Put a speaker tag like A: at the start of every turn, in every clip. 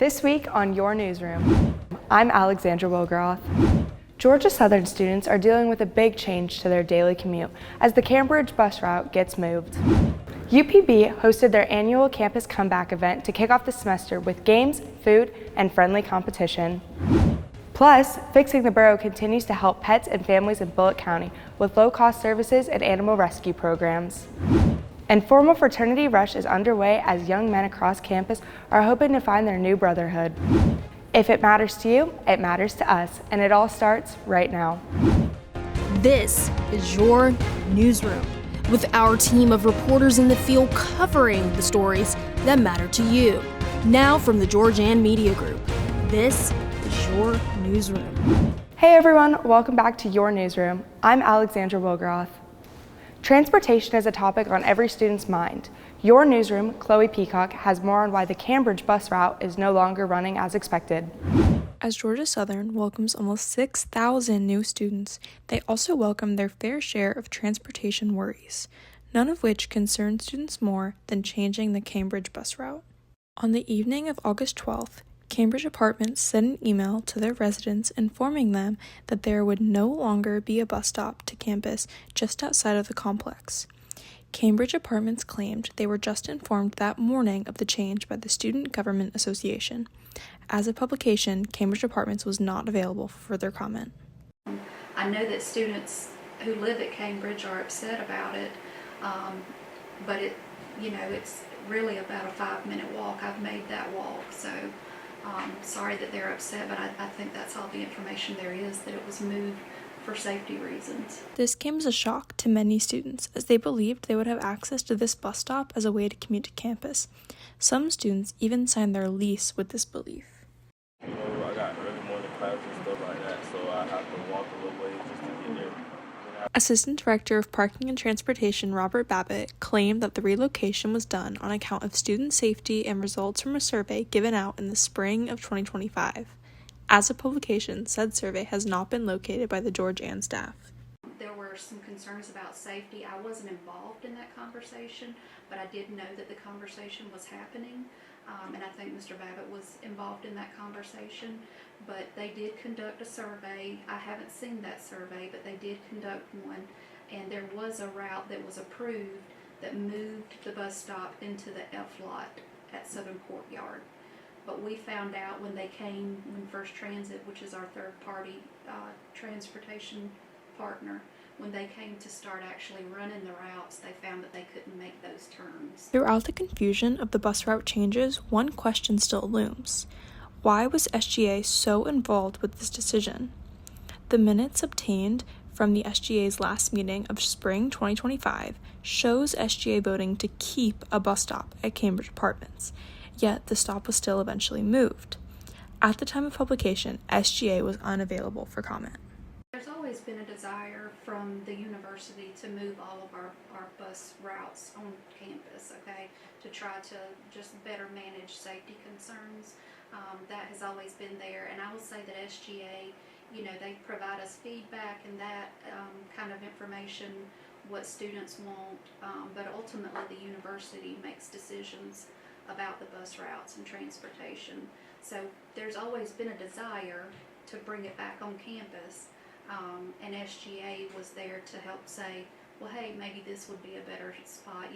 A: This week on Your Newsroom, I'm Alexandra Wilgroth. Georgia Southern students are dealing with a big change to their daily commute as the Cambridge bus route gets moved. UPB hosted their annual campus comeback event to kick off the semester with games, food, and friendly competition. Plus, Fixing the Boro continues to help pets and families in Bullitt County with low-cost services and animal rescue programs. And formal fraternity rush is underway as young men across campus are hoping to find their new brotherhood. If it matters to you, it matters to us, and it all starts right now.
B: This is Your Newsroom, with our team of reporters in the field covering the stories that matter to you. Now from the Georgian Media Group, this is Your Newsroom.
A: Hey everyone, welcome back to Your Newsroom. I'm Alexandra Wilgroth. Transportation is a topic on every student's mind. Your Newsroom, Chloe Peacock, has more on why the Cambridge bus route is no longer running as expected.
C: As Georgia Southern welcomes almost 6,000 new students, they also welcome their fair share of transportation worries, none of which concern students more than changing the Cambridge bus route. On the evening of August 12th, Cambridge Apartments sent an email to their residents informing them that there would no longer be a bus stop to campus just outside of the complex. Cambridge Apartments claimed they were just informed that morning of the change by the Student Government Association. As a publication, Cambridge Apartments was not available for further comment.
D: I know that students who live at Cambridge are upset about it, but it's really about a 5-minute walk. I've made that walk, so sorry that they're upset, but I think that's all the information there is, that it was moved for safety reasons.
C: This came as a shock to many students, as they believed they would have access to this bus stop as a way to commute to campus. Some students even signed their lease with this belief.
E: I got early morning classes and stuff like that, so I have to walk a little ways just to get there.
C: Assistant Director of Parking and Transportation Robert Babbitt claimed that the relocation was done on account of student safety and results from a survey given out in the spring of 2025. As a publication, said survey has not been located by the Georgian staff.
D: There were some concerns about safety. I wasn't involved in that conversation, but I did know that the conversation was happening, and I think Mr. Babbitt was involved in that conversation. But they did conduct a survey. I haven't seen that survey, but they did conduct one, and there was a route that was approved that moved the bus stop into the F lot at Southern Courtyard. But we found out when First Transit, which is our third-party transportation partner, when they came to start actually running the routes, they found that they couldn't make those turns.
C: Throughout the confusion of the bus route changes, one question still looms. Why was SGA so involved with this decision? The minutes obtained from the SGA's last meeting of spring 2025 shows SGA voting to keep a bus stop at Cambridge Apartments, yet the stop was still eventually moved. At the time of publication, SGA was unavailable for comment.
D: There's always been a desire from the university to move all of our bus routes on campus, to try to just better manage safety concerns. That has always been there, and I will say that SGA, they provide us feedback and that kind of information, what students want, but ultimately the university makes decisions about the bus routes and transportation. So there's always been a desire to bring it back on campus, and SGA was there to help say, well, hey, maybe this would be a better spot.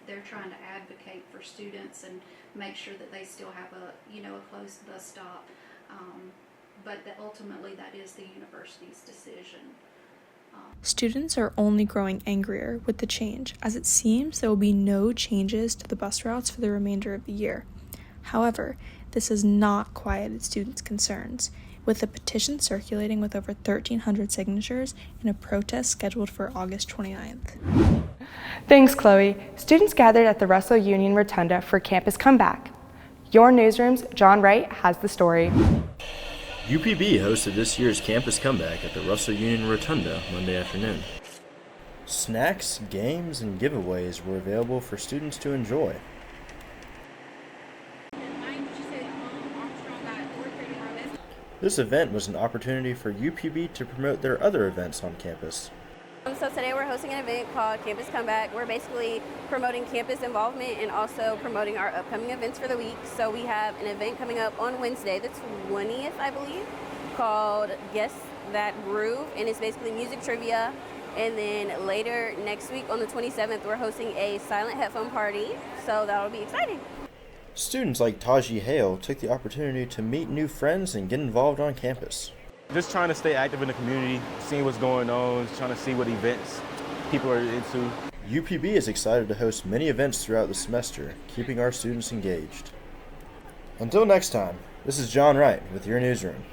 D: They're trying to advocate for students and make sure that they still have a close bus stop, but that ultimately that is the university's decision.
C: Students are only growing angrier with the change, as it seems there will be no changes to the bus routes for the remainder of the year. However, this has not quieted students' concerns, with a petition circulating with over 1,300 signatures and a protest scheduled for August 29th.
A: Thanks, Chloe. Students gathered at the Russell Union Rotunda for campus comeback. Your Newsroom's John Wright has the story.
F: UPB hosted this year's campus comeback at the Russell Union Rotunda Monday afternoon. Snacks, games, and giveaways were available for students to enjoy. This event was an opportunity for UPB to promote their other events on campus.
G: So today we're hosting an event called Campus Comeback. We're basically promoting campus involvement and also promoting our upcoming events for the week. So we have an event coming up on Wednesday, the 20th, I believe, called Guess That Groove, and it's basically music trivia. And then later next week on the 27th, we're hosting a silent headphone party, so that'll be exciting.
F: Students like Taji Hale took the opportunity to meet new friends and get involved on campus.
E: Just trying to stay active in the community, seeing what's going on, trying to see what events people are into.
F: UPB is excited to host many events throughout the semester, keeping our students engaged. Until next time, this is John Wright with your newsroom.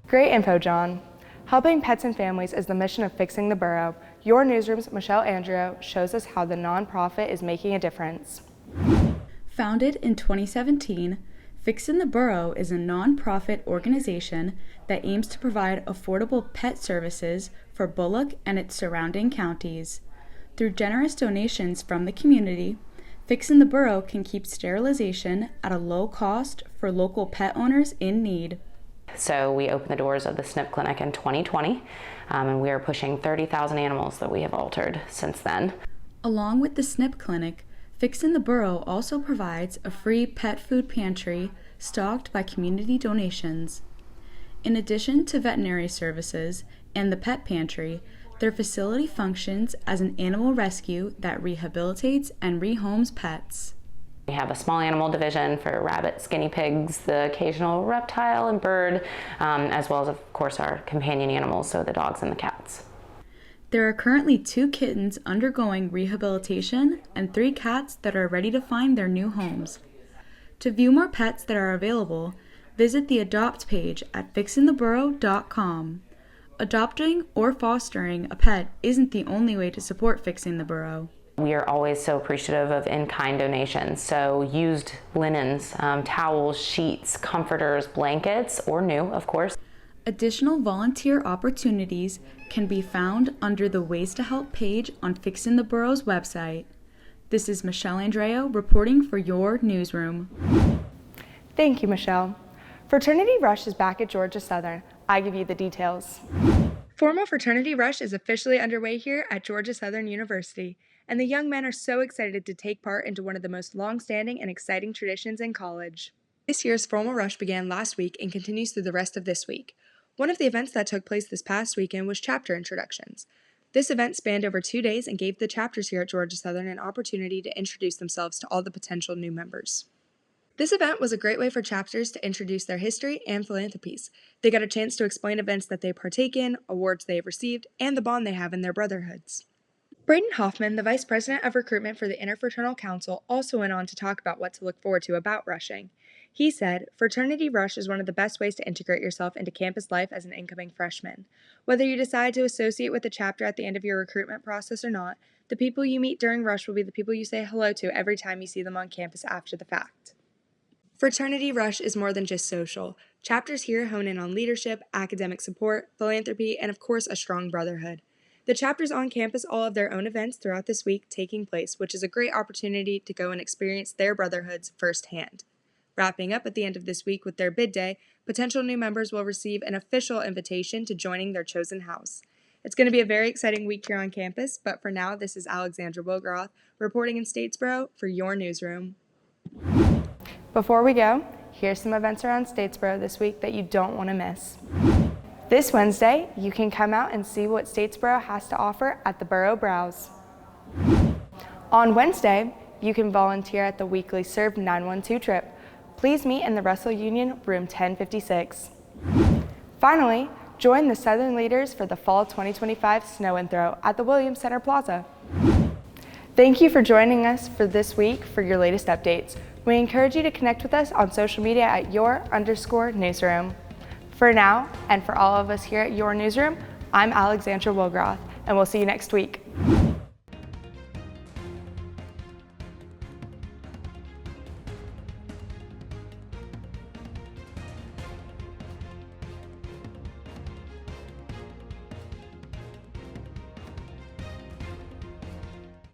A: Great info, John. Helping pets and families is the mission of Fixing the Boro. Your newsroom's Michelle Andrew shows us how the nonprofit is making a difference.
H: Founded in 2017, Fixin' the Boro is a nonprofit organization that aims to provide affordable pet services for Bullock and its surrounding counties. Through generous donations from the community, Fixin' the Boro can keep sterilization at a low cost for local pet owners in need.
I: So we opened the doors of the SNP clinic in 2020, and we are pushing 30,000 animals that we have altered since then.
H: Along with the SNP clinic, Fixin' the Boro also provides a free pet food pantry stocked by community donations. In addition to veterinary services and the pet pantry, their facility functions as an animal rescue that rehabilitates and rehomes pets.
I: We have a small animal division for rabbits, guinea pigs, the occasional reptile and bird, as well as, of course, our companion animals, so the dogs and the cats.
H: There are currently 2 kittens undergoing rehabilitation and 3 cats that are ready to find their new homes. To view more pets that are available, visit the Adopt page at fixintheboro.com. Adopting or fostering a pet isn't the only way to support Fixing the Boro.
I: We are always so appreciative of in-kind donations, so used linens, towels, sheets, comforters, blankets, or new, of course.
H: Additional volunteer opportunities can be found under the Ways to Help page on Fixin' the Boro's website. This is Michelle Andreo reporting for your newsroom.
A: Thank you, Michelle. Fraternity Rush is back at Georgia Southern. I give you the details. Formal Fraternity Rush is officially underway here at Georgia Southern University, and the young men are so excited to take part into one of the most long-standing and exciting traditions in college. This year's Formal Rush began last week and continues through the rest of this week. One of the events that took place this past weekend was chapter introductions. This event spanned over 2 days and gave the chapters here at Georgia Southern an opportunity to introduce themselves to all the potential new members. This event was a great way for chapters to introduce their history and philanthropies. They got a chance to explain events that they partake in, awards they have received, and the bond they have in their brotherhoods. Braden Hoffman, the Vice President of Recruitment for the Interfraternal Council, also went on to talk about what to look forward to about rushing. He said, "Fraternity Rush is one of the best ways to integrate yourself into campus life as an incoming freshman. Whether you decide to associate with a chapter at the end of your recruitment process or not, the people you meet during Rush will be the people you say hello to every time you see them on campus after the fact." Fraternity Rush is more than just social. Chapters here hone in on leadership, academic support, philanthropy, and of course a strong brotherhood. The chapters on campus all have their own events throughout this week taking place, which is a great opportunity to go and experience their brotherhoods firsthand. Wrapping up at the end of this week with their bid day, potential new members will receive an official invitation to joining their chosen house. It's going to be a very exciting week here on campus, but for now, this is Alexandra Wilgroth reporting in Statesboro for your newsroom. Before we go, here's some events around Statesboro this week that you don't want to miss. This Wednesday, you can come out and see what Statesboro has to offer at the Boro Browse. On Wednesday, you can volunteer at the weekly Serve 912 trip. Please meet in the Russell Union, room 1056. Finally, join the Southern leaders for the Fall 2025 Snow and Throw at the Williams Center Plaza. Thank you for joining us for this week for your latest updates. We encourage you to connect with us on social media at your_newsroom. For now, and for all of us here at Your Newsroom, I'm Alexandra Wilgroth, and we'll see you next week.